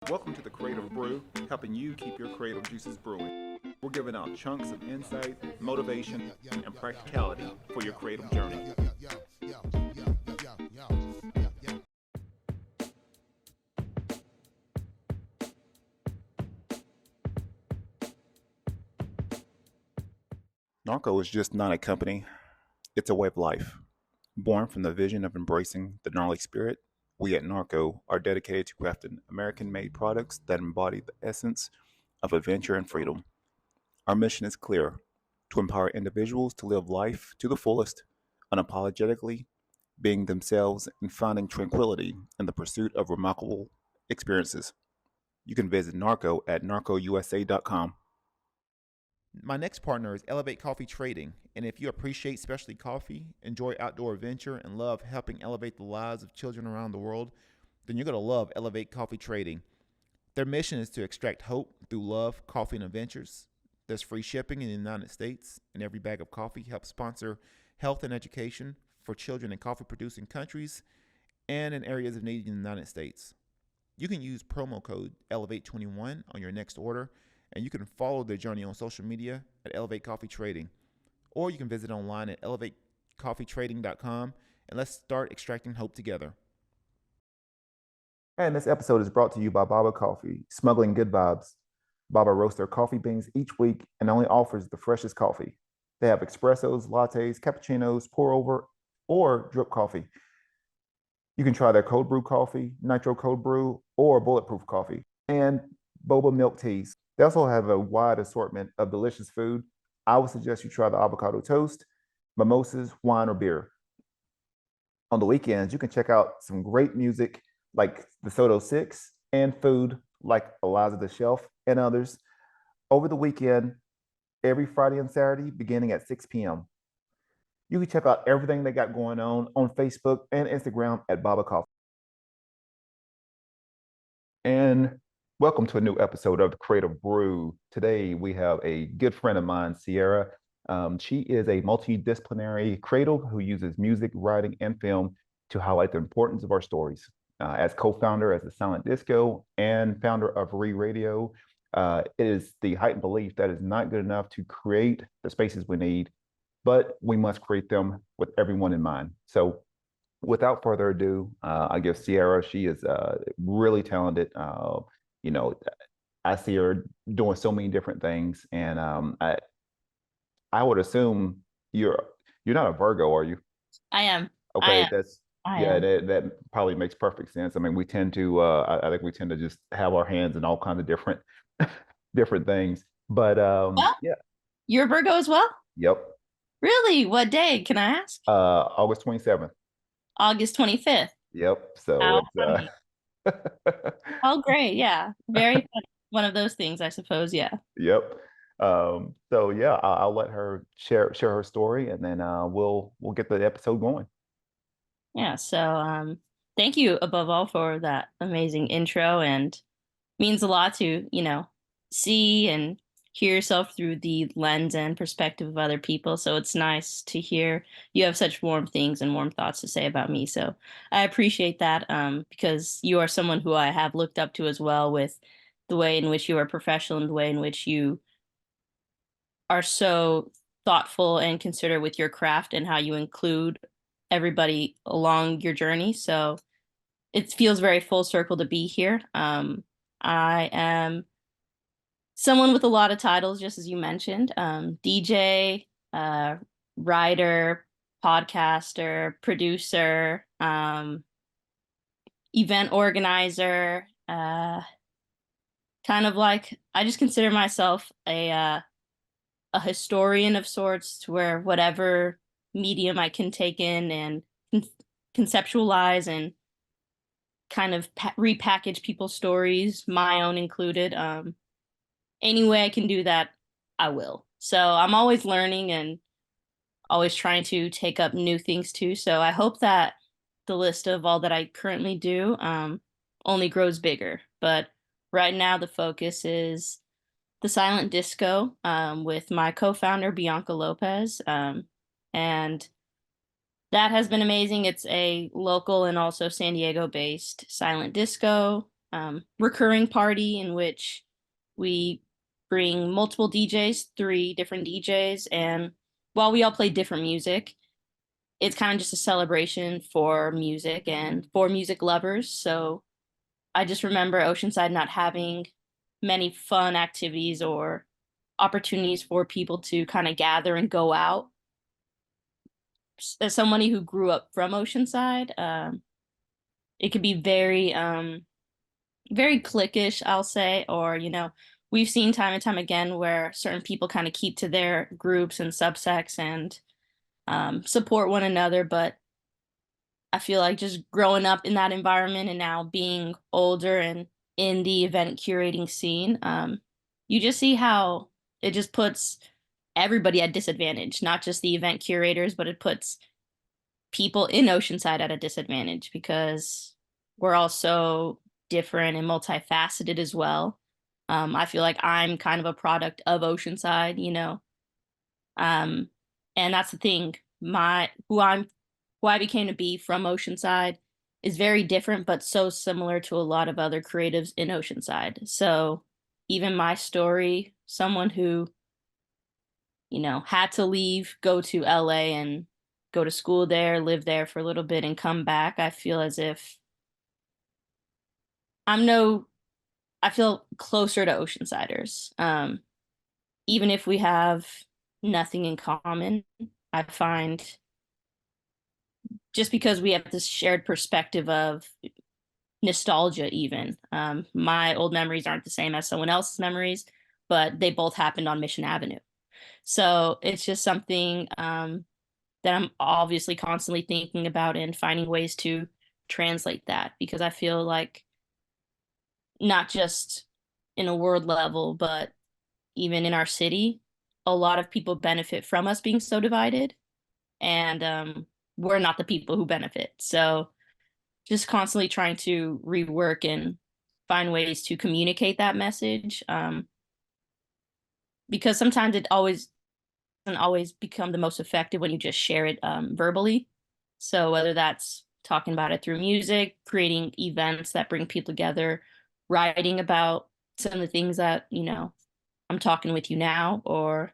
Welcome to the Creative Brew, helping you keep your creative juices brewing. We're giving out chunks of insight, motivation, and practicality for your creative journey. Gnarco is just not a company, it's a way of life. Born from the vision of embracing the gnarly spirit, we at Gnarco are dedicated to crafting American-made products that embody the essence of adventure and freedom. Our mission is clear: to empower individuals to live life to the fullest, unapologetically, being themselves and finding tranquility in the pursuit of remarkable experiences. You can visit Gnarco at gnarcousa.com. My next partner is Elevate Coffee Trading, and if you appreciate specialty coffee, enjoy outdoor adventure, and love helping elevate the lives of children around the world, then you're going to love Elevate Coffee Trading. Their mission is to extract hope through love, coffee, and adventures. There's free shipping in the United States, and every bag of coffee helps sponsor health and education for children in coffee-producing countries and in areas of need in the United States. You can use promo code ELEVATE21 on your next order, and you can follow their journey on social media at Elevate Coffee Trading. Or you can visit online at elevatecoffeetrading.com, and let's start extracting hope together. And this episode is brought to you by Baba Coffee, smuggling good vibes. Baba roasts their coffee beans each week and only offers the freshest coffee. They have espressos, lattes, cappuccinos, pour over, or drip coffee. You can try their cold brew coffee, nitro cold brew, or bulletproof coffee, and boba milk teas. They also have a wide assortment of delicious food. I would suggest you try the avocado toast, mimosas, wine, or beer. On the weekends, you can check out some great music like the Soto Six and food like Eliza the Shelf and others over the weekend, every Friday and Saturday, beginning at 6 p.m. You can check out everything they got going on Facebook and Instagram at Baba Coffee. And welcome to a new episode of the Creative Brew. Today we have a good friend of mine, Ciara. She is a multidisciplinary creative who uses music, writing, and film to highlight the importance of our stories. As co-founder as the Silent Disco and founder of Radio, it is the heightened belief that it's not good enough to create the spaces we need, but we must create them with everyone in mind. So without further ado, I guess Ciara, she is really talented. You know, I see her doing so many different things, and I would assume you're not a Virgo, are you? I am. I Okay, am. that's I yeah, am. that probably makes perfect sense. I mean, we tend to I think we tend to just have our hands in all kinds of different different things. But Well, yeah, you're a Virgo as well? yep. Really? What day? Can I ask? August 27th. August 25th. Yep. So How it's funny. Oh, great. Yeah. Very funny. One of those things, I suppose. Yeah. Yep. So yeah, I'll let her share her story, and then we'll get the episode going. Yeah. So, thank you above all for that amazing intro, and means a lot to, see and hear yourself through the lens and perspective of other people. So it's nice to hear you have such warm things and warm thoughts to say about me. So I appreciate that, because you are someone who I have looked up to as well, with the way in which you are professional and the way in which you are so thoughtful and considerate with your craft and how you include everybody along your journey. So it feels very full circle to be here. I am someone with a lot of titles, just as you mentioned: DJ, writer, podcaster, producer, event organizer. Kind of like, I just consider myself a historian of sorts, to where whatever medium I can take in and conceptualize and kind of repackage people's stories, my own included. Any way I can do that, I will. So I'm always learning and always trying to take up new things too. So I hope that the list of all that I currently do, only grows bigger. But right now, the focus is the silent disco, with my co-founder Bianca Lopez, and that has been amazing. It's a local and also San Diego based silent disco. recurring party in which we bring multiple DJs, three different DJs, and while we all play different music, it's kind of just a celebration for music and for music lovers. So I just remember Oceanside not having many fun activities or opportunities for people to kind of gather and go out. As somebody who grew up from Oceanside, it could be very cliquish, I'll say, or we've seen time and time again where certain people kind of keep to their groups and subsects and support one another. But I feel like just growing up in that environment and now being older and in the event curating scene, you just see how it just puts everybody at disadvantage, not just the event curators, but it puts people in Oceanside at a disadvantage because we're all so different and multifaceted as well. I feel like I'm kind of a product of Oceanside. Um, and that's the thing. Who I became to be from Oceanside is very different, but so similar to a lot of other creatives in Oceanside. So even my story, someone who, had to leave, go to LA and go to school there, live there for a little bit and come back, I feel as if I'm no I feel closer to Oceansiders. Even if we have nothing in common, I find just because we have this shared perspective of nostalgia, even. My old memories aren't the same as someone else's memories, but they both happened on Mission Avenue. So it's just something that I'm obviously constantly thinking about and finding ways to translate that because I feel like not just in a world level, but even in our city, a lot of people benefit from us being so divided, and we're not the people who benefit. So just constantly trying to rework and find ways to communicate that message, because sometimes it always doesn't always become the most effective when you just share it verbally. So whether that's talking about it through music, creating events that bring people together, writing about some of the things that I'm talking with you now, or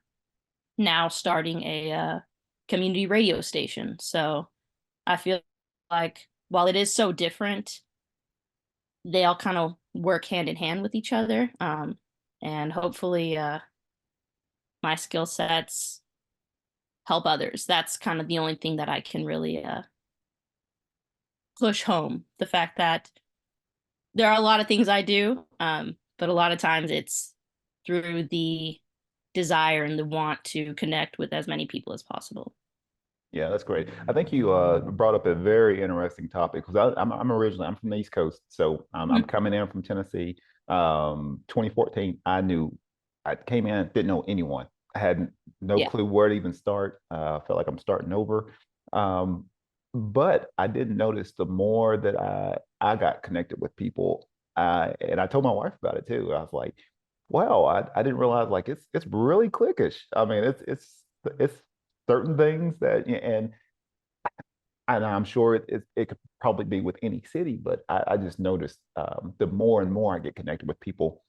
now starting a community radio station. So I feel like while it is so different, they all kind of work hand in hand with each other. And hopefully, my skill sets help others. That's kind of the only thing that I can really push home. The fact that there are a lot of things I do, but a lot of times it's through the desire and the want to connect with as many people as possible. Yeah, that's great. I think you brought up a very interesting topic because I'm originally I'm from the East Coast, so I'm Mhm. coming in from Tennessee. 2014, I came in, didn't know anyone. I had no Yeah. clue where to even start. Felt like I'm starting over. Um, but I did notice the more that I got connected with people, and I told my wife about it too. I was like, wow, I didn't realize like it's really cliquish. I mean, it's certain things that and I'm sure it could probably be with any city, but I just noticed the more and more I get connected with people,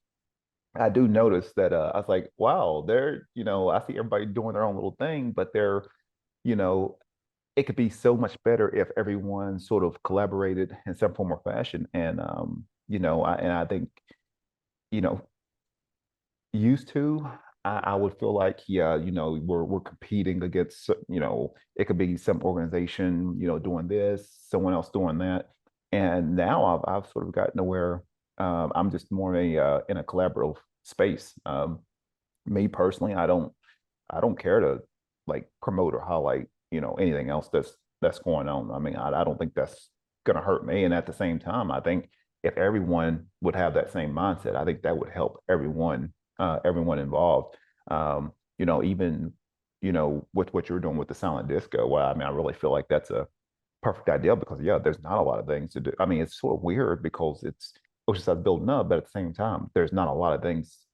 I do notice that I was like, wow, they're I see everybody doing their own little thing, but you know it could be so much better if everyone sort of collaborated in some form or fashion, and I think you know used to, I would feel like, yeah, we're competing against, it could be some organization, doing this, someone else doing that. And now I've sort of gotten to where I'm just more in a collaborative space. Me personally, I don't care to like promote or highlight, anything else that's going on. I mean, I don't think that's gonna hurt me. And at the same time, I think if everyone would have that same mindset, I think that would help everyone involved. Even with what you're doing with the silent disco. Well, I mean, I really feel like that's a perfect idea because yeah, there's not a lot of things to do. I mean, it's sort of weird because it's Oceanside building up, but at the same time, there's not a lot of things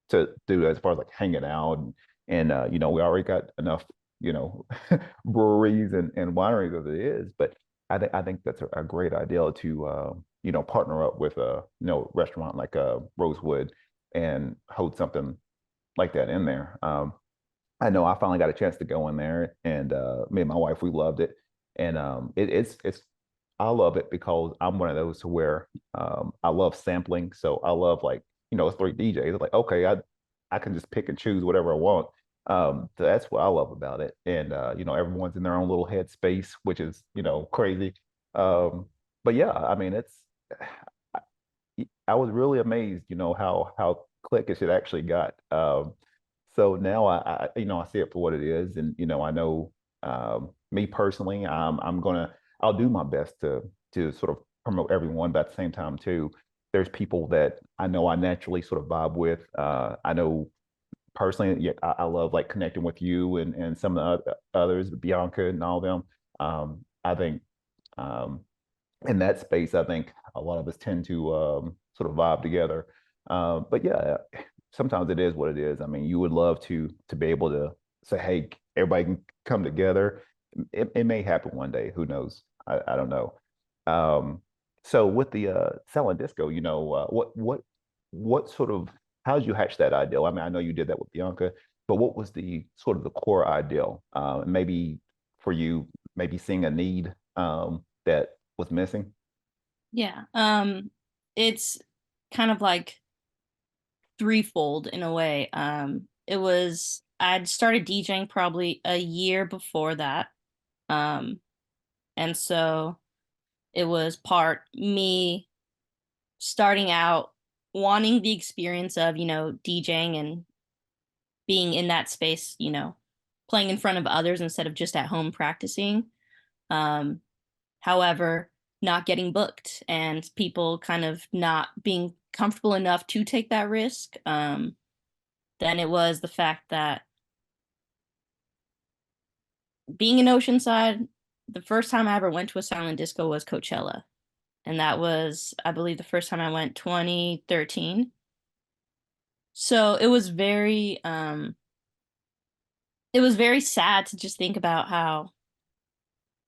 to do as far as like hanging out and we already got enough you know breweries and wineries as it is, but I think that's a great idea to partner up with a restaurant like Rosewood and hold something like that in there. I know I finally got a chance to go in there, and me and my wife, we loved it, and it's I love it because I'm one of those to where I love sampling, so I love like it's three DJs. Like okay, I can just pick and choose whatever I want. So that's what I love about it, and everyone's in their own little headspace, which is crazy. Um, but yeah, I mean I was really amazed, how cliquish it actually got. So now I see it for what it is, and I know me personally, I'll do my best to sort of promote everyone, but at the same time too, there's people that I know I naturally sort of vibe with. I know personally, yeah, I love like connecting with you and some of the others, Bianca and all them. I think um, in that space, I think a lot of us tend to sort of vibe together. But yeah, sometimes it is what it is. I mean, you would love to be able to say, "Hey, everybody can come together." It may happen one day. Who knows? I don't know. Um, so with the selling disco, what sort of how did you hatch that ideal? I mean, I know you did that with Bianca, but what was the sort of the core ideal? Maybe for you, maybe seeing a need that was missing. Yeah. It's kind of like threefold in a way. It was I'd started DJing probably a year before that. Um, and so it was part me starting out wanting the experience of, DJing and being in that space, playing in front of others instead of just at home practicing. Um, However, not getting booked and people kind of not being comfortable enough to take that risk. Then it was the fact that being in Oceanside, the first time I ever went to a silent disco was Coachella. And that was, I believe, the first time I went 2013. So it was very sad to just think about how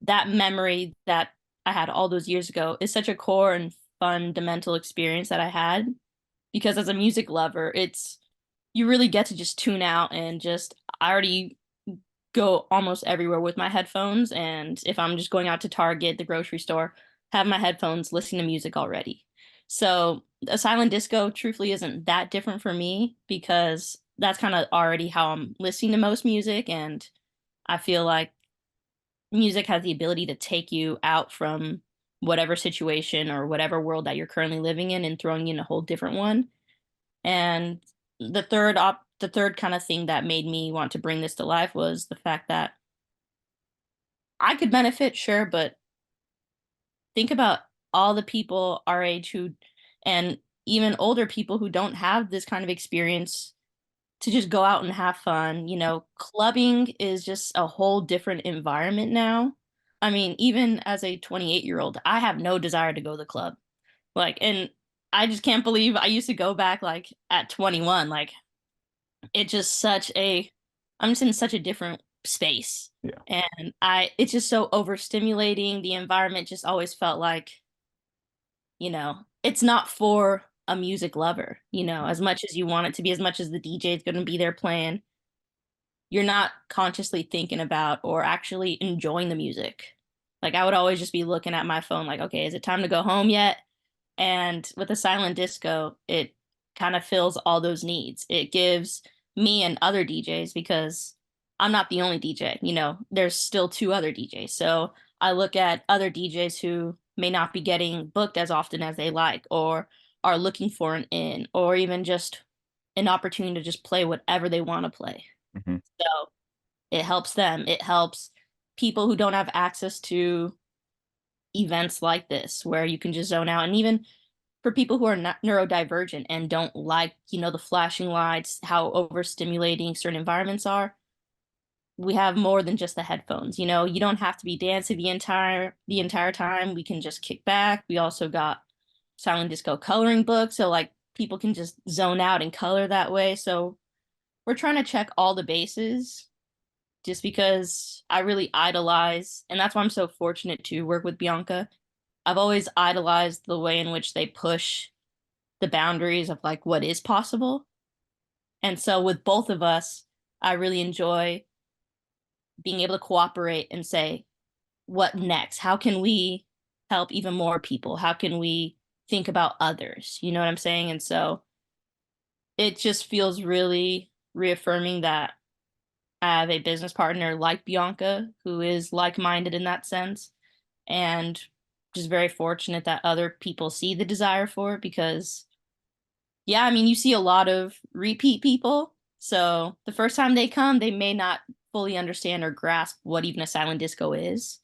that memory that I had all those years ago is such a core and fundamental experience that I had because as a music lover, it's you really get to just tune out and just I already go almost everywhere with my headphones and if I'm just going out to Target, the grocery store, have my headphones listening to music already. So, a silent disco truthfully isn't that different for me because that's kind of already how I'm listening to most music and I feel like music has the ability to take you out from whatever situation or whatever world that you're currently living in and throwing you in a whole different one. And the third kind of thing that made me want to bring this to life was the fact that I could benefit, sure, but think about all the people our age who and even older people who don't have this kind of experience to just go out and have fun. Clubbing is just a whole different environment now. I mean, even as a 28-year-old, I have no desire to go to the club. Like, and I just can't believe I used to go back like at 21. Like, it's just I'm just in such a different space. Yeah. And it's just so overstimulating. The environment just always felt like, it's not for a music lover, as much as you want it to be, as much as the DJ is going to be there playing you're not consciously thinking about or actually enjoying the music. Like I would always just be looking at my phone like, okay, is it time to go home yet? And with a silent disco, it kind of fills all those needs. It gives me and other DJs because I'm not the only DJ, there's still two other DJs. So I look at other DJs who may not be getting booked as often as they like or are looking for an in or even just an opportunity to just play whatever they want to play. Hmm. So it helps them. It helps people who don't have access to events like this, where you can just zone out. And even for people who are not neurodivergent and don't like, the flashing lights, how overstimulating certain environments are, we have more than just the headphones. You don't have to be dancing the entire time. We can just kick back. We also got silent disco coloring books, so like people can just zone out and color that way. So we're trying to check all the bases just because I really idolize, and that's why I'm so fortunate to work with Bianca. I've always idolized the way in which they push the boundaries of like what is possible. And so with both of us, I really enjoy being able to cooperate and say, what next? How can we help even more people? How can we think about others? You know what I'm saying? And so it just feels really reaffirming that I have a business partner like Bianca who is like-minded in that sense, and just very fortunate that other people see the desire for it because yeah, I mean, you see a lot of repeat people. So the first time they come, they may not fully understand or grasp what even a silent disco is.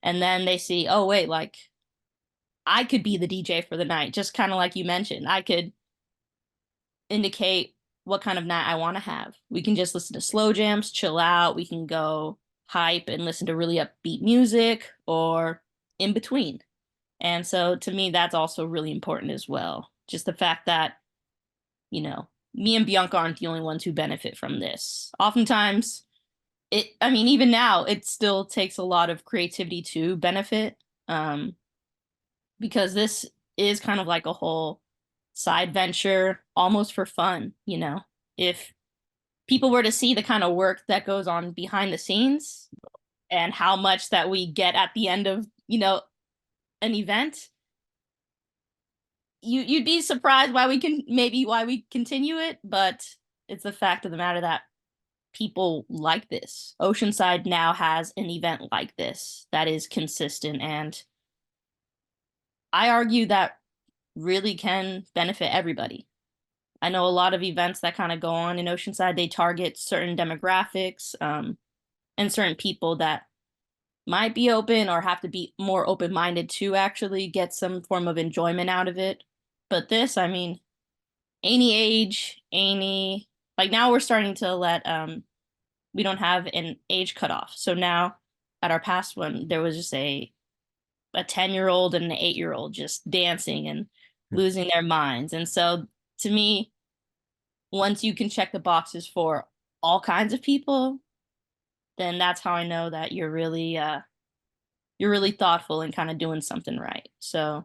And then they see, oh, wait, like I could be the DJ for the night, just kind of like you mentioned. I could indicate what kind of night I want to have. We can just listen to slow jams, chill out. We can go hype and listen to really upbeat music or in between. And so to me, that's also really important as well. Just the fact that, me and Bianca aren't the only ones who benefit from this. Oftentimes, I mean, even now, it still takes a lot of creativity to benefit, because this is kind of like a whole side venture, almost for fun. If people were to see the kind of work that goes on behind the scenes and how much that we get at the end of, an event, you'd be surprised why we continue it, but it's the fact of the matter that people like this. Oceanside now has an event like this that is consistent, and I argue that really can benefit everybody. I know a lot of events that kind of go on in Oceanside, they target certain demographics, and certain people that might be open or have to be more open-minded to actually get some form of enjoyment out of it. But this, I mean, any age, any like now we're starting to let we don't have an age cutoff. So now at our past one, there was just a 10-year-old and an 8-year-old just dancing and losing their minds. And so to me, once you can check the boxes for all kinds of people, then that's how I know that you're really thoughtful and kind of doing something right. So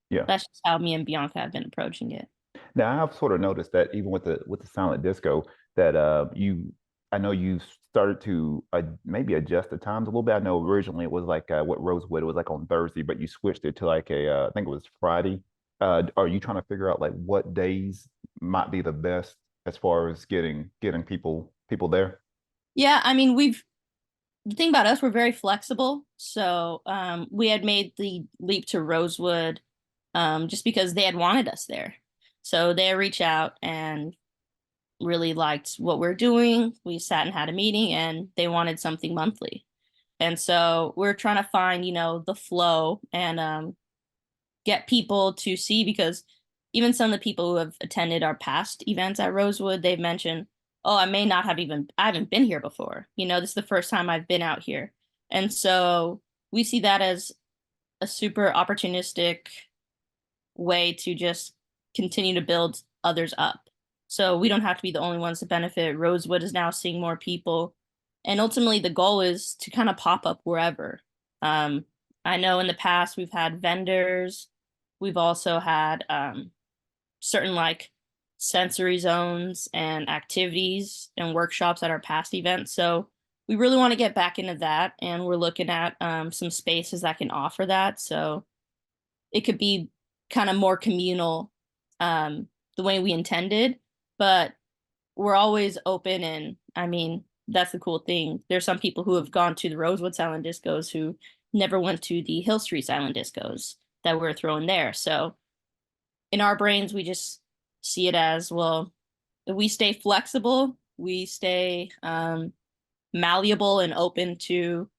Yeah. that's just how me and Bianca have been approaching it. Now I've sort of noticed that even with the silent disco, that I know you started to maybe adjust the times a little bit. I know originally it was like what Rosewood, it was like on Thursday, but you switched it to like I think it was Friday. Are you trying to figure out like what days might be the best as far as getting people there? Yeah, I mean, the thing about us, we're very flexible. So we had made the leap to Rosewood just because they had wanted us there. So they reached out and really liked what we're doing. We sat and had a meeting and they wanted something monthly. And so we're trying to find, the flow and get people to see, because even some of the people who have attended our past events at Rosewood, they've mentioned, oh, I haven't been here before. This is the first time I've been out here. And so we see that as a super opportunistic way to just continue to build others up. So we don't have to be the only ones to benefit. Rosewood is now seeing more people. And ultimately, the goal is to kind of pop up wherever. Um, I know in the past we've had vendors. We've also had certain like sensory zones and activities and workshops at our past events. So we really want to get back into that. And we're looking at some spaces that can offer that. So it could be kind of more communal, the way we intended, but we're always open. And I mean, that's the cool thing. There's some people who have gone to the Rosewood Silent Discos who never went to the Hill Street Silent Discos that we're throwing there. So in our brains, we just see it as, well, if we stay flexible, we stay malleable and open to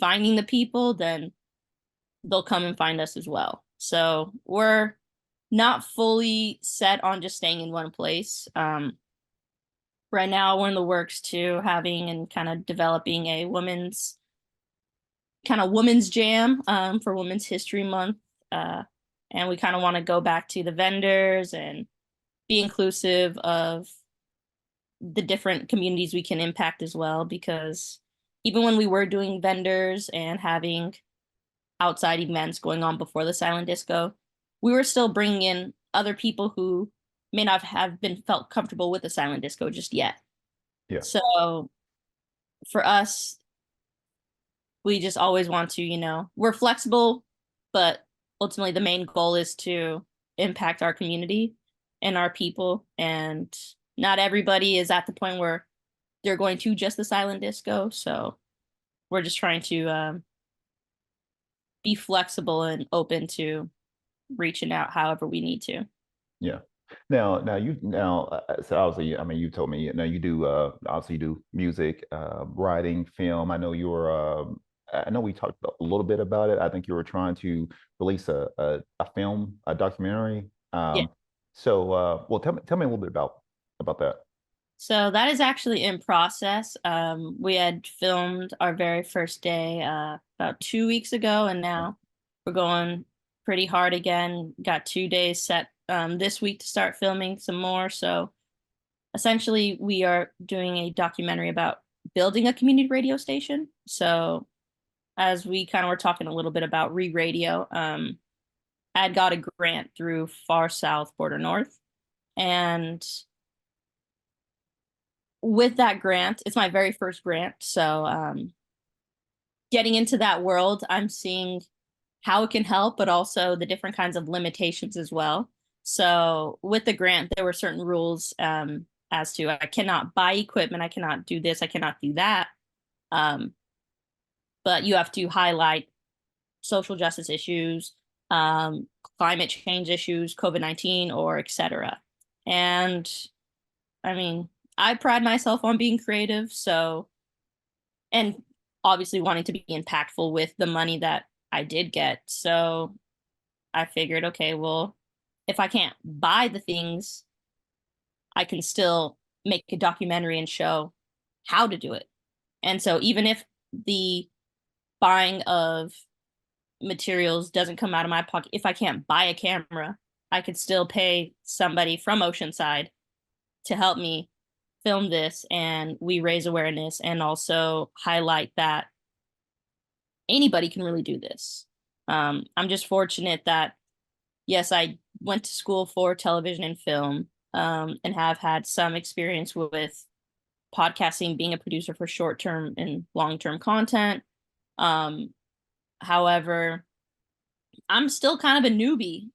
finding the people, then they'll come and find us as well. So we're not fully set on just staying in one place. Right now, we're in the works to having and kind of developing a women's jam for Women's History Month. And we kind of want to go back to the vendors and be inclusive of the different communities we can impact as well. Because even when we were doing vendors and having outside events going on before the silent disco, we were still bringing in other people who may not have been felt comfortable with the silent disco just yet. Yeah. So for us, we just always want to, we're flexible, but ultimately the main goal is to impact our community and our people. And not everybody is at the point where they're going to just the silent disco. So we're just trying to be flexible and open to reaching out however we need to. Yeah. So obviously, I mean, you told me now you do obviously you do music, writing, film. I know you're I know we talked a little bit about it. I think you were trying to release a film, a documentary. Yeah. Well, tell me a little bit about that. So that is actually in process. We had filmed our very first day about 2 weeks ago, and now we're going pretty hard again. Got 2 days set this week to start filming some more. So essentially, we are doing a documentary about building a community radio station. So as we kind of were talking a little bit about re-radio, I had got a grant through Far South Border North, and with that grant, it's my very first grant. So getting into that world, I'm seeing how it can help, but also the different kinds of limitations as well. So with the grant, there were certain rules as to I cannot buy equipment, I cannot do this, I cannot do that. Um, but you have to highlight social justice issues, um, climate change issues, COVID-19, or etc. And I mean, I pride myself on being creative, so and obviously wanting to be impactful with the money that I did get. So I figured, okay, well, if I can't buy the things, I can still make a documentary and show how to do it. And so even if the buying of materials doesn't come out of my pocket, if I can't buy a camera, I could still pay somebody from Oceanside to help me film this, and we raise awareness and also highlight that anybody can really do this. I'm just fortunate that, yes, I went to school for television and film, and have had some experience with podcasting, being a producer for short term and long term content. Um, However, I'm still kind of a newbie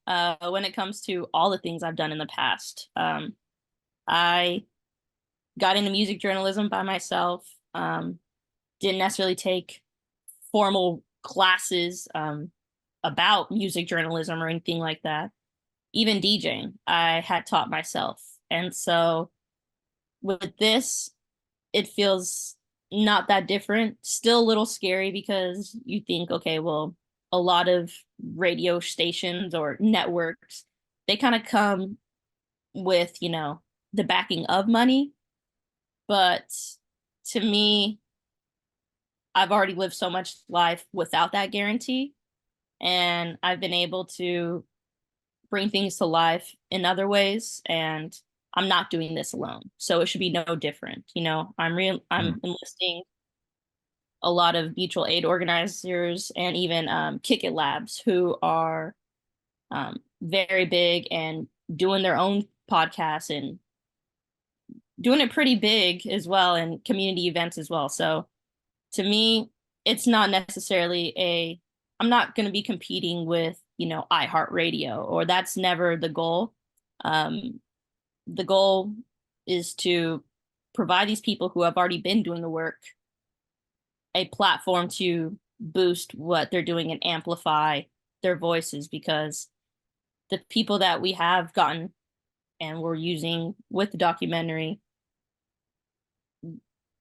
when it comes to all the things I've done in the past. I got into music journalism by myself. Didn't necessarily take formal classes about music journalism or anything like that. Even DJing, I had taught myself. And so with this, it feels not that different. Still a little scary because you think, okay, well, a lot of radio stations or networks, they kind of come with, the backing of money. But to me, I've already lived so much life without that guarantee. And I've been able to bring things to life in other ways. And I'm not doing this alone. So it should be no different. I'm Mm, enlisting a lot of mutual aid organizers and even Kick It Labs who are very big and doing their own podcasts and doing it pretty big as well, and community events as well. So to me, it's not necessarily I'm not going to be competing with, iHeartRadio, or that's never the goal. Um, the goal is to provide these people who have already been doing the work a platform to boost what they're doing and amplify their voices, because the people that we have gotten and we're using with the documentary,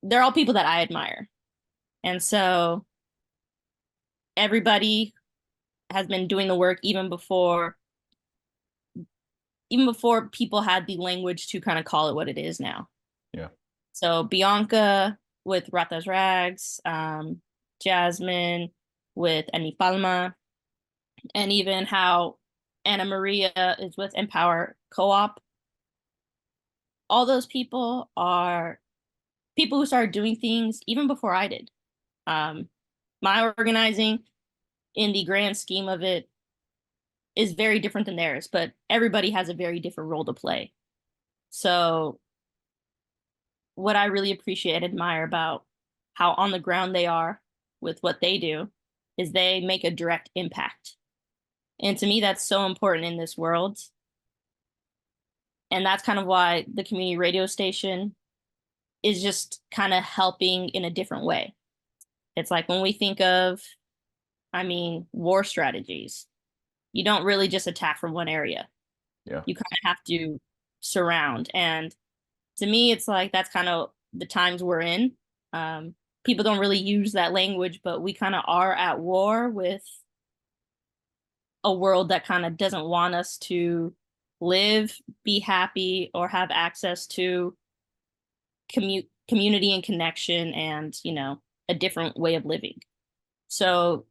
they're all people that I admire. And so everybody has been doing the work even before people had the language to kind of call it what it is now. yeah. So Bianca with Ratas Rags, Jasmine with Eni Palma, and even how Anna Maria is with Empower Co-op. All those people are people who started doing things even before I did. My organizing in the grand scheme of it is very different than theirs, but everybody has a very different role to play. So what I really appreciate and admire about how on the ground they are with what they do is they make a direct impact. And to me, that's so important in this world. And that's kind of why the community radio station is just kind of helping in a different way. It's like when we think of, I mean, war strategies, you don't really just attack from one area. Yeah. You kind of have to surround. And to me, it's like that's kind of the times we're in. Um, People don't really use that language, but we kind of are at war with a world that kind of doesn't want us to live, be happy, or have access to community and connection and, a different way of living. So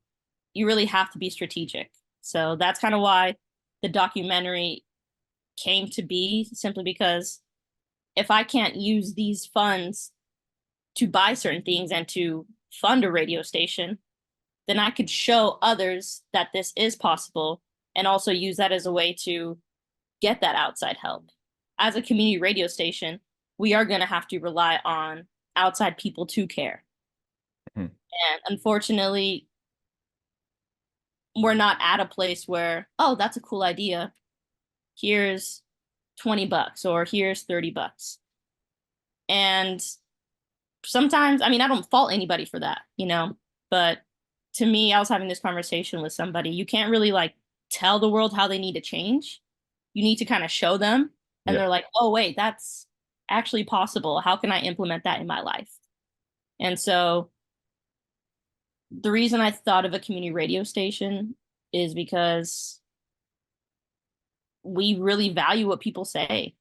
you really have to be strategic. So that's kind of why the documentary came to be, simply because if I can't use these funds to buy certain things and to fund a radio station, then I could show others that this is possible and also use that as a way to get that outside help. As a community radio station, we are going to have to rely on outside people to care. Mhm. And unfortunately, we're not at a place where, oh, that's a cool idea. Here's $20 or here's $30. And sometimes, I mean, I don't fault anybody for that, but to me, I was having this conversation with somebody. You can't really like tell the world how they need to change. You need to kind of show them. And Yeah. they're like, oh, wait, that's actually possible. How can I implement that in my life? And so the reason I thought of a community radio station is because we really value what people say.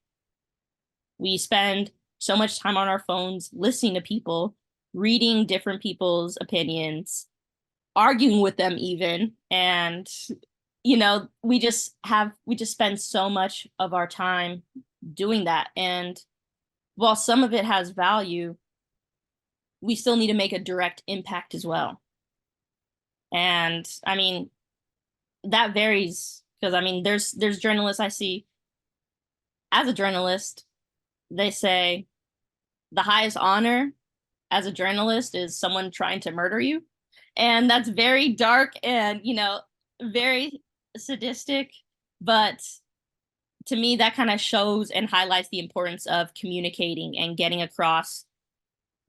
We spend so much time on our phones listening to people, reading different people's opinions, arguing with them even. And, we just spend so much of our time doing that. And while some of it has value, we still need to make a direct impact as well. And I mean, that varies because I mean, there's journalists I see as a journalist, they say the highest honor as a journalist is someone trying to murder you. And that's very dark and, very sadistic. But to me, that kind of shows and highlights the importance of communicating and getting across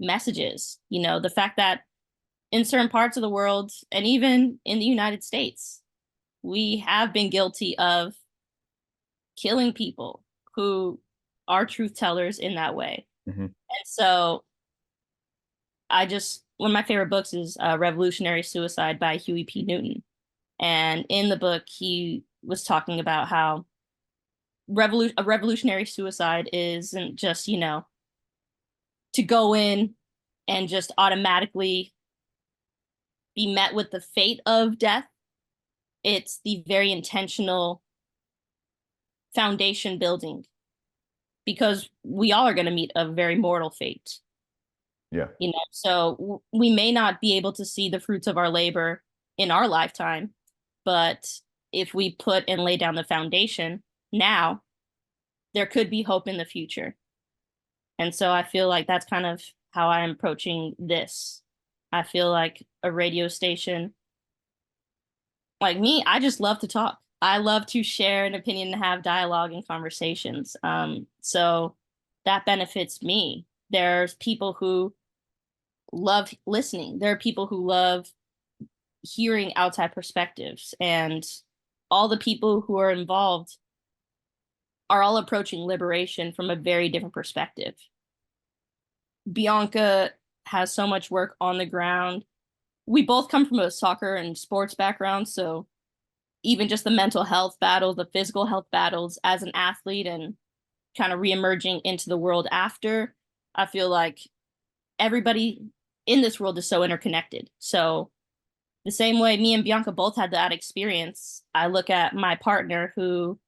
messages. The fact that in certain parts of the world and even in the United States, we have been guilty of killing people who are truth tellers in that way. Mhm. And so one of my favorite books is Revolutionary Suicide by Huey P. Newton. And in the book, he was talking about how a revolutionary suicide isn't just, to go in and just automatically be met with the fate of death. It's the very intentional foundation building because we all are going to meet a very mortal fate. Yeah. So we may not be able to see the fruits of our labor in our lifetime, but if we put and lay down the foundation now, there could be hope in the future. And so I feel like that's kind of how I'm approaching this. I feel like a radio station, like me, I just love to talk. I love to share an opinion and have dialogue and conversations. So that benefits me. There's people who love listening. There are people who love hearing outside perspectives, and all the people who are involved are all approaching liberation from a very different perspective. Bianca has so much work on the ground. We both come from a soccer and sports background, so even just the mental health battles, the physical health battles as an athlete and kind of reemerging into the world after, I feel like everybody in this world is so interconnected. So the same way me and Bianca both had that experience, I look at my partner who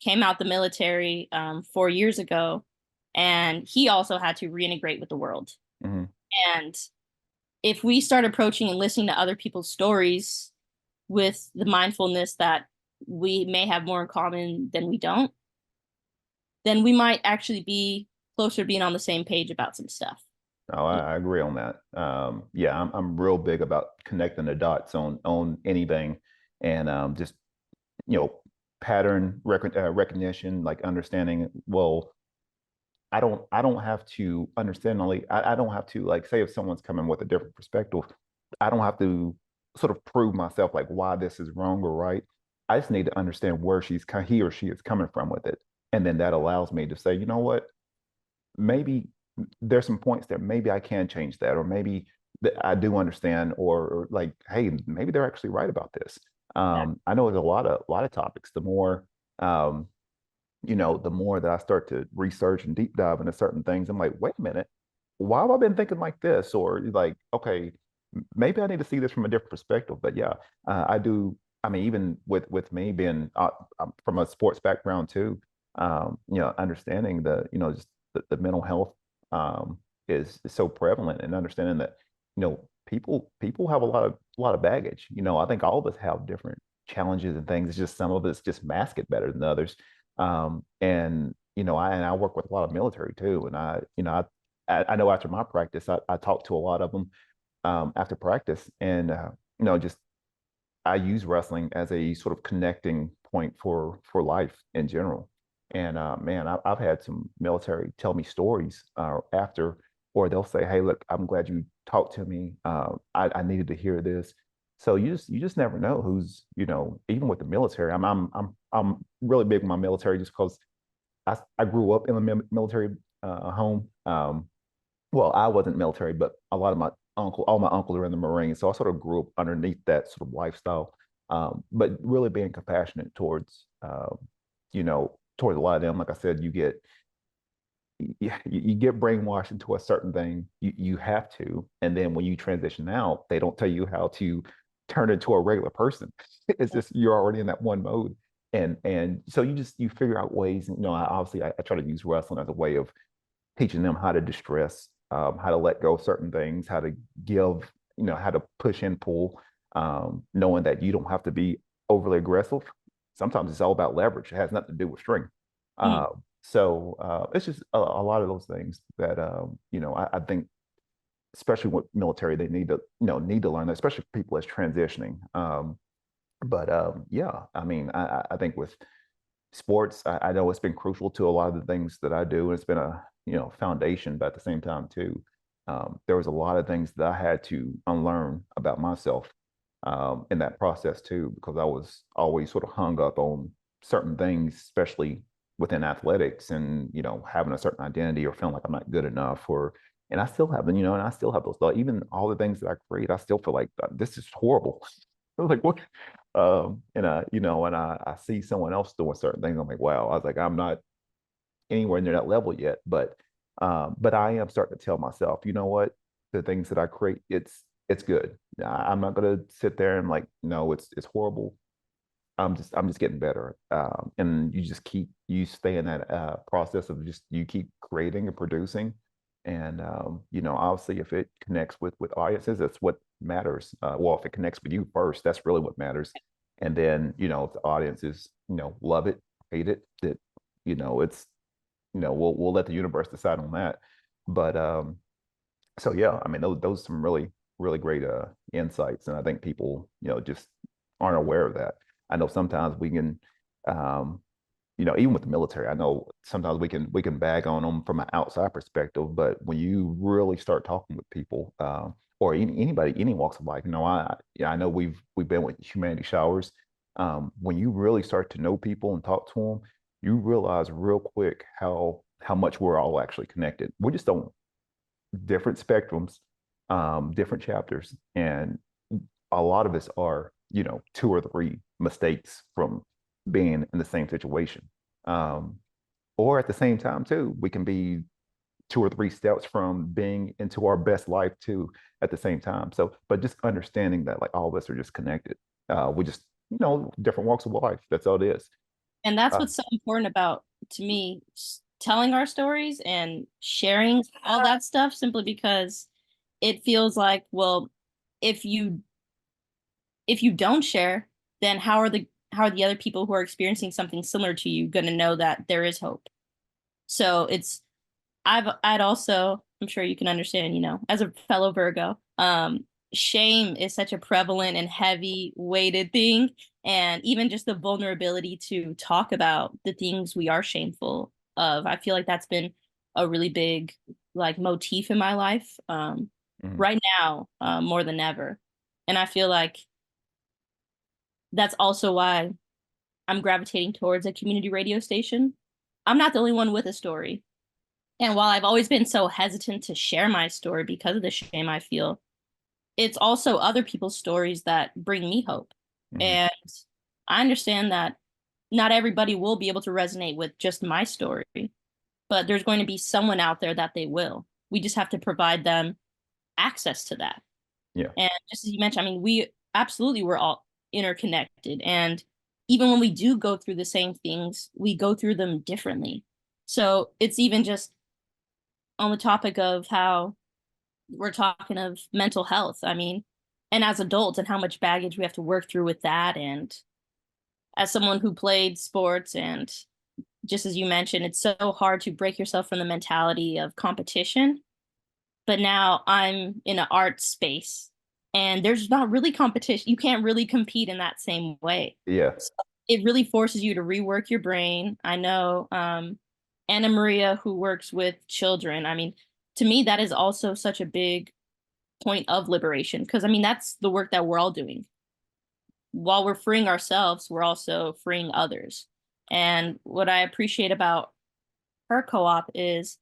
came out the military 4 years ago, and he also had to reintegrate with the world. Mhm. And if we start approaching and listening to other people's stories, with the mindfulness that we may have more in common than we don't, then we might actually be closer to being on the same page about some stuff. Oh, I agree on that. Yeah, I'm real big about connecting the dots on anything, and just pattern recognition, like understanding. Well, I don't have to understand only. I don't have to like say if someone's coming with a different perspective, I don't have to sort of prove myself like why this is wrong or right. I just need to understand where he or she is coming from with it, and then that allows me to say, you know what, maybe there's some points that maybe I can change that, or maybe that I do understand, or like, hey, maybe they're actually right about this. I know there's a lot of topics. Um, the more that I start to research and deep dive into certain things, I'm like, wait a minute, why have I been thinking like this? Or like, okay, maybe I need to see this from a different perspective. But yeah, I do. I mean, even with me being I'm from a sports background too, understanding just the mental health is so prevalent, and understanding that people have a lot of baggage. I think all of us have different challenges and things. It's just some of us just mask it better than others. And I work with a lot of military too, and I know after my practice, I talk to a lot of them after practice, and just I use wrestling as a sort of connecting point for life in general. And man, I've had some military tell me stories after, or they'll say, "Hey, look, I'm glad you talked to me. I needed to hear this." So you just never know who's even with the military. I'm really big with my military just because I grew up in a military home. Well, I wasn't military, but all my uncles are in the Marines, so I sort of grew up underneath that sort of lifestyle. But really being compassionate towards a lot of them. Like I said, you get brainwashed into a certain thing. You have to, and then when you transition out, they don't tell you how to turn into a regular person. It's just you're already in that one mode, and so you figure out ways. And I try to use wrestling as a way of teaching them how to distress, how to let go of certain things, how to give, how to push and pull, knowing that you don't have to be overly aggressive. Sometimes it's all about leverage. It has nothing to do with strength. Mm. So it's just a lot of those things that I think, especially with military, they need to learn that, especially for people that's transitioning. But yeah, I mean, I think with sports, I know it's been crucial to a lot of the things that I do, and it's been a foundation. But at the same time, too, there was a lot of things that I had to unlearn about myself in that process too, because I was always sort of hung up on certain things, especially within athletics, and having a certain identity or feeling like I'm not good enough, or and I still have them, and I still have those thoughts. Even all the things that I create, I still feel like this is horrible. Like what? And I see someone else doing certain things. I'm like, wow. I was like, I'm not anywhere near that level yet, but I am starting to tell myself, you know what, the things that I create, it's good. I'm not gonna sit there and like, no, it's horrible. I'm just getting better. And you stay in that process of just you keep creating and producing. And obviously if it connects with audiences, that's what matters. Well, if it connects with you first, that's really what matters. And then, if the audiences, love it, hate it, that, it's, we'll let the universe decide on that. But so yeah, I mean those some really, really great insights. And I think people, just aren't aware of that. I know sometimes we can, um, even with the military, I know sometimes we can bag on them from an outside perspective, but when you really start talking with people, or anybody, any walks of life, I know we've been with humanity showers. When you really start to know people and talk to them, you realize real quick how much we're all actually connected. We just don't different spectrums, different chapters, and a lot of us are, two or three mistakes from being in the same situation. Um, or at the same time, too, we can be two or three steps from being into our best life too at the same time. So, but just understanding that like all of us are just connected. We just, different walks of life. That's all it is. And that's Uh, what's so important about, to me, telling our stories and sharing all that stuff simply because it feels like, well, if you if you don't share, then how are the other people who are experiencing something similar to you going to know that there is hope? So I'd also, I'm sure you can understand, as a fellow Virgo, shame is such a prevalent and heavy weighted thing. And even just the vulnerability to talk about the things we are shameful of, I feel like that's been a really big like motif in my life, Mhm. right now, more than ever. And I feel like that's also why I'm gravitating towards a community radio station. I'm not the only one with a story. And while I've always been so hesitant to share my story because of the shame I feel, it's also other people's stories that bring me hope. Mhm. And I understand that not everybody will be able to resonate with just my story, but there's going to be someone out there that they will. We just have to provide them access to that. Yeah. And just as you mentioned, I mean, we absolutely we're all interconnected. And even when we do go through the same things, we go through them differently. So it's even just on the topic of how we're talking of mental health. I mean, and as adults and how much baggage we have to work through with that. And as someone who played sports, and just as you mentioned, it's so hard to break yourself from the mentality of competition. But now I'm in an art space and there's not really competition. You can't really compete in that same way. Yeah. So it really forces you to rework your brain. I know Anna Maria, who works with children, I mean, to me, that is also such a big point of liberation because I mean, that's the work that we're all doing. While we're freeing ourselves, we're also freeing others. And what I appreciate about her co-op is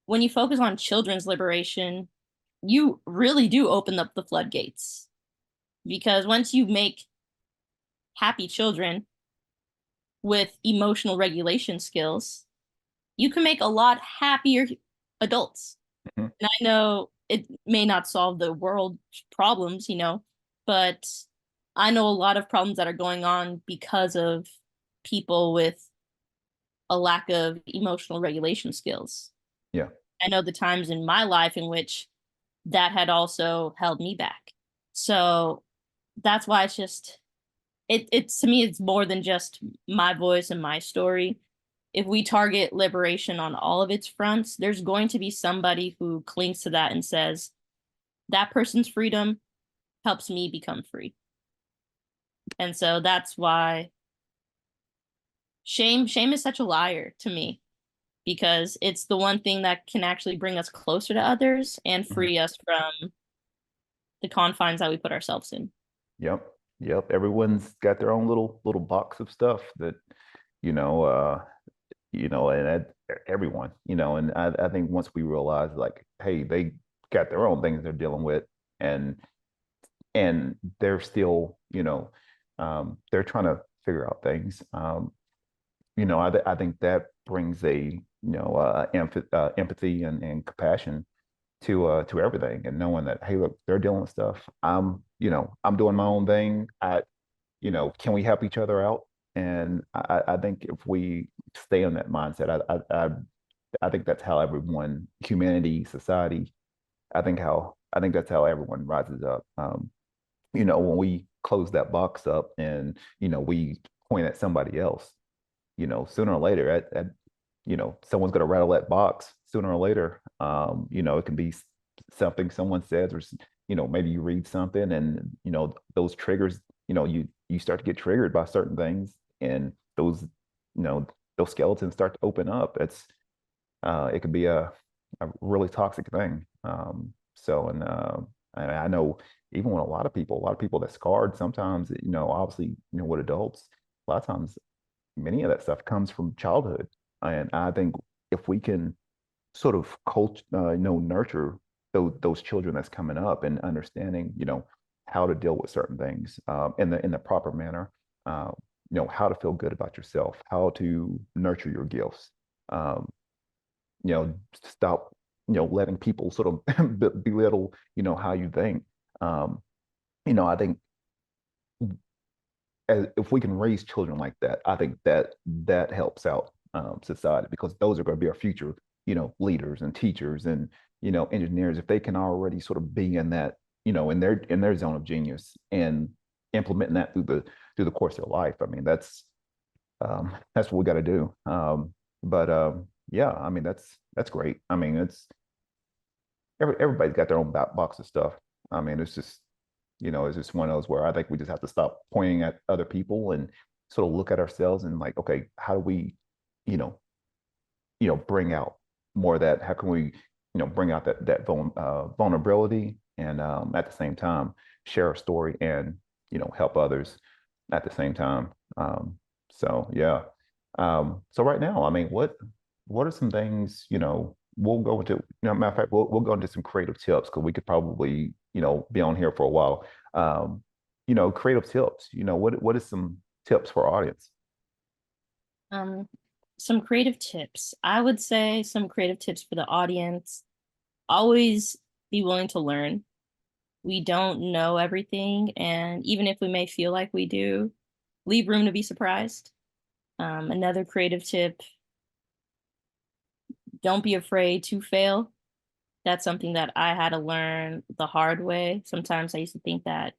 when you focus on children's liberation, you really do open up the floodgates because once you make happy children with emotional regulation skills, you can make a lot happier adults. Mhm. And I know it may not solve the world problems, but I know a lot of problems that are going on because of people with a lack of emotional regulation skills. Yeah. I know the times in my life in which that had also held me back. So that's why it's to me it's more than just my voice and my story. If we target liberation on all of its fronts, there's going to be somebody who clings to that and says that person's freedom helps me become free. And so that's why shame is such a liar to me because it's the one thing that can actually bring us closer to others and Mhm. free us from the confines that we put ourselves in. Yep. Yep. Everyone's got their own little box of stuff that, you know, uh, and everyone, and I think once we realize like, hey, they got their own things they're dealing with, and they're still, they're trying to figure out things. I think that brings a, empathy and compassion to everything, and knowing that, hey, look, they're dealing with stuff. I'm doing my own thing. Can we help each other out? And I think if we stay on that mindset, I think that's how everyone, humanity, society, I think that's how everyone rises up. When we close that box up and we point at somebody else, sooner or later, someone's going to rattle that box sooner or later. It can be something someone says, or maybe you read something, and those triggers. You start to get triggered by certain things, and you know those skeletons start to open up. It could be a really toxic thing. And I know even when a lot of people that scarred sometimes, obviously, with adults, a lot of times many of that stuff comes from childhood. And I think if we can sort of nurture those children that's coming up and understanding, how to deal with certain things in the proper manner, uh, how to feel good about yourself, how to nurture your gifts, um, stop, letting people sort of belittle, how you think. Um, I think if we can raise children like that, I think that helps out society, because those are going to be our future, leaders and teachers and engineers. If they can already sort of be in that, in their zone of genius, and implementing that through the course of their life. I mean, that's what we got to do. But yeah, I mean, that's great. I mean, it's everybody's got their own box of stuff. I mean, it's just, it's just one of those where I think we just have to stop pointing at other people and sort of look at ourselves and like, okay, how do we, you know, bring out more of that? How can we, bring out that vulnerability and at the same time share a story and help others at the same time. So yeah. So right now, I mean, what are some things, we'll go into, matter of fact, we'll go into some creative tips because we could probably, be on here for a while. Creative tips, what is some tips for our audience? Um, some creative tips. I would say some creative tips for the audience. Always be willing to learn. We don't know everything, and even if we may feel like we do, leave room to be surprised. Another creative tip, don't be afraid to fail. That's something that I had to learn the hard way. Sometimes I used to think that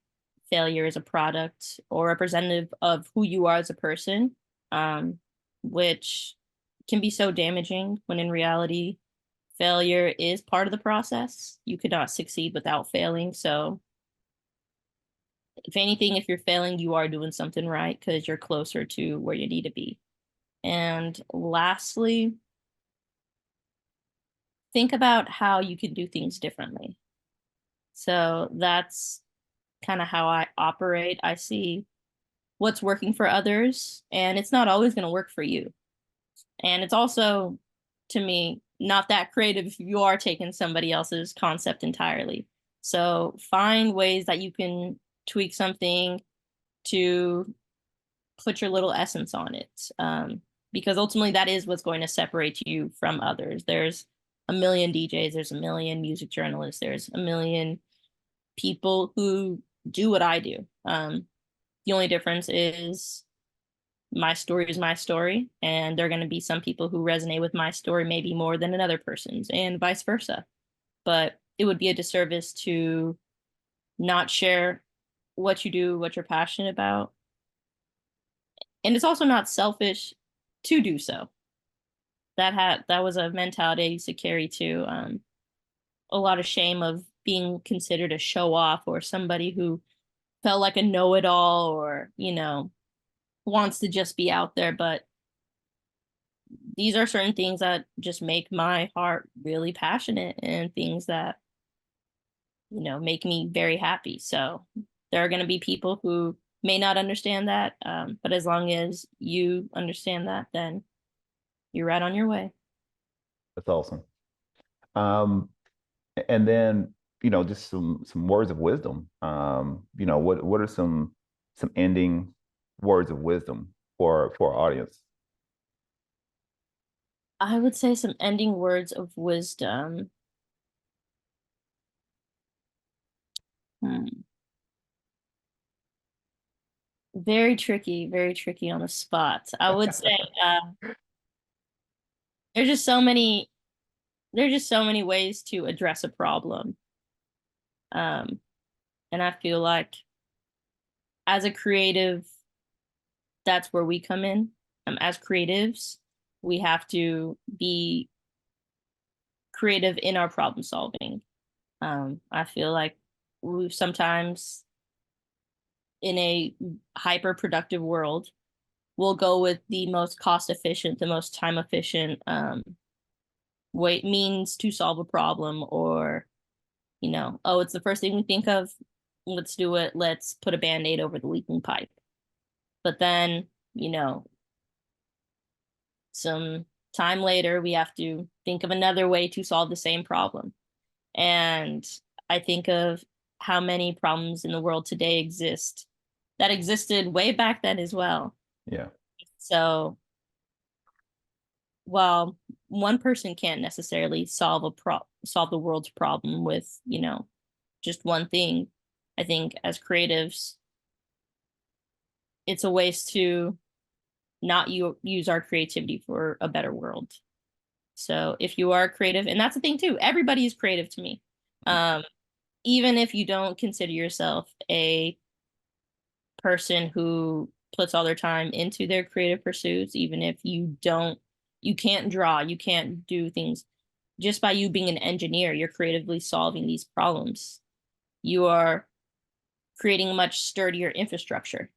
failure is a product or representative of who you are as a person, which can be so damaging when in reality, failure is part of the process. You could not succeed without failing. So, if anything, if you're failing, you are doing something right because you're closer to where you need to be. And lastly, think about how you can do things differently. So that's kind of how I operate. I see what's working for others, and it's not always going to work for you. And it's also, to me, not that creative if you are taking somebody else's concept entirely. So find ways that you can tweak something to put your little essence on it. Because ultimately that is what's going to separate you from others. There's a million DJs, there's a million music journalists, there's a million people who do what I do. The only difference is my story is my story, and there are going to be some people who resonate with my story maybe more than another person's, and vice versa. But it would be a disservice to not share what you do, what you're passionate about. And it's also not selfish to do so. That was a mentality I used to carry too. A lot of shame of being considered a show off or somebody who felt like a know-it-all or, wants to just be out there. But these are certain things that just make my heart really passionate and things that, make me very happy. So there are going to be people who may not understand that. But as long as you understand that, then you're right on your way. That's awesome. Um, and then, just some words of wisdom. What are some ending words of wisdom for our audience? I would say some ending words of wisdom. Hmm. Very tricky on the spot. I would say there's just so many there's just so many ways to address a problem. Um, and I feel like as a creative, that's where we come in. As creatives, we have to be creative in our problem solving. I feel like we sometimes in a hyper productive world, we'll go with the most cost efficient, the most time efficient way means to solve a problem, or oh, it's the first thing we think of. Let's do it. Let's put a band-aid over the leaking pipe. But then, some time later, we have to think of another way to solve the same problem. And I think of how many problems in the world today exist that existed way back then as well. Yeah. So while one person can't necessarily solve the world's problem with, just one thing, I think as creatives, it's a waste to not use our creativity for a better world. So if you are creative, and that's the thing too, everybody is creative to me. Even if you don't consider yourself a person who puts all their time into their creative pursuits, even if you can't draw, you can't do things. Just by you being an engineer, you're creatively solving these problems. You are creating a much sturdier infrastructure.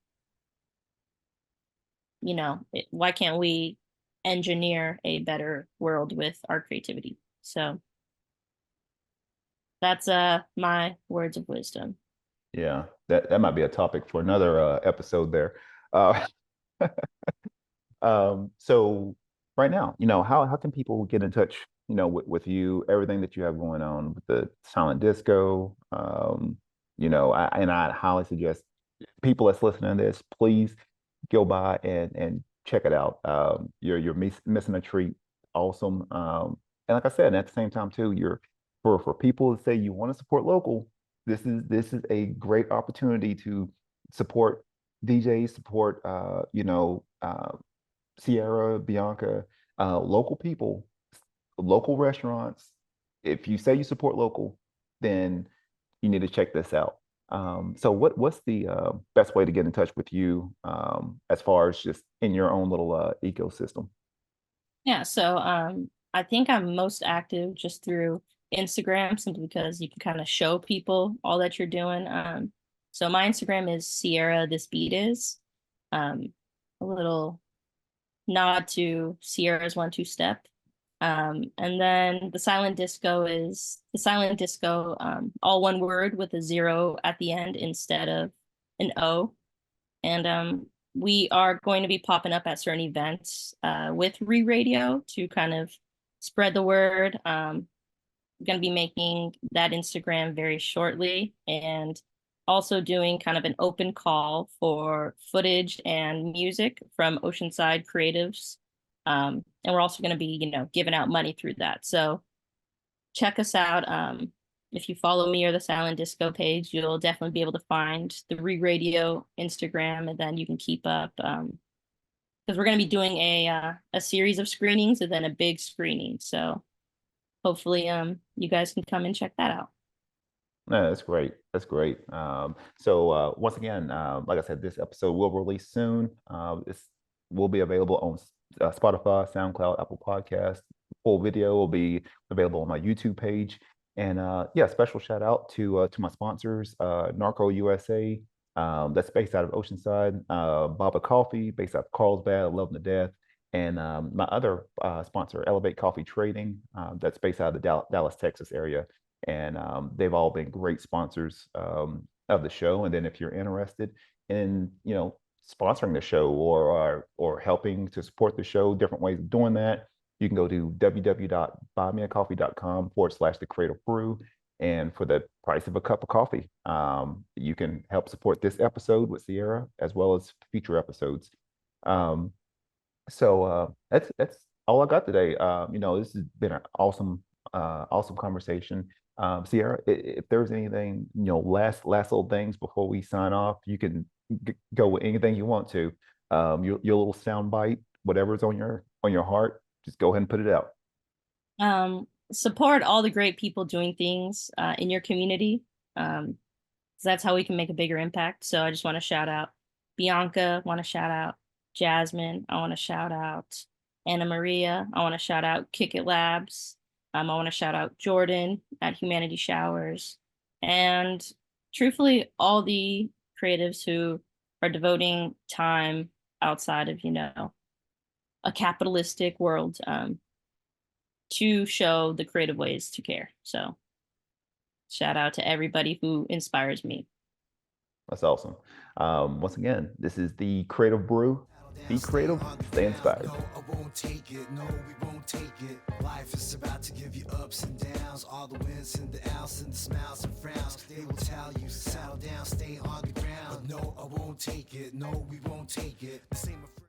Why can't we engineer a better world with our creativity? So that's my words of wisdom. Yeah, that might be a topic for another episode there. Uh, so right now, how can people get in touch, with you, everything that you have going on with the silent disco? I highly suggest people that's listening to this, please go by and check it out. You're missing a treat. Awesome. And like I said, and at the same time too, you're for people that say you want to support local, this is a great opportunity to support DJs, support Ciara, Bianca, local people, local restaurants. If you say you support local, then you need to check this out. So what's the best way to get in touch with you as far as just in your own little ecosystem? Yeah, so I think I'm most active just through Instagram simply because you can kind of show people all that you're doing. So my Instagram is Sierra This Beat Is. A little nod to Sierra's 1 2 step. And then the silent disco, all one word with a zero at the end instead of an O. And we are going to be popping up at certain events with Re Radio to kind of spread the word. Going to be making that Instagram very shortly and also doing kind of an open call for footage and music from Oceanside creatives. And we're also going to be, giving out money through that. So check us out. If you follow me or the Silent Disco page, you'll definitely be able to find the Re Radio Instagram, and then you can keep up. Because we're going to be doing a series of screenings and then a big screening. So hopefully you guys can come and check that out. No, that's great. That's great. So once again, like I said, this episode will release soon. This will be available on Spotify, SoundCloud, Apple Podcasts. Full video will be available on my YouTube page. And yeah, special shout out to my sponsors, Gnarco USA, that's based out of Oceanside, Baba Coffee, based out of Carlsbad, I love them to death. And my other sponsor, Elevate Coffee Trading, that's based out of the Dallas, Texas area. And they've all been great sponsors of the show. And then if you're interested in, sponsoring the show or helping to support the show, different ways of doing that, you can go to www.buymeacoffee.com/the creative brew. And for the price of a cup of coffee, you can help support this episode with Sierra as well as future episodes. Um, so that's all I got today. This has been an awesome conversation. Sierra, if there's anything, last little things before we sign off, you can go with anything you want to. Your little sound bite, whatever's on your heart, just go ahead and put it out. Support all the great people doing things in your community. 'Cause that's how we can make a bigger impact. So I just want to shout out Bianca, want to shout out Jasmine, I want to shout out Anna Maria, I want to shout out Kick It Labs. I want to shout out Jordan at Humanity Showers. And truthfully, all the creatives who are devoting time outside of, a capitalistic world to show the creative ways to care. So shout out to everybody who inspires me. That's awesome. Once again, this is the Creative Brew. Be creative, stay inspired. I won't take it, no, we won't take it. Life is about to give you ups and downs, all the wins and the outs and the smiles and frowns. They will tell you, settle down, stay on the ground. But no, I won't take it, no, we won't take it. The same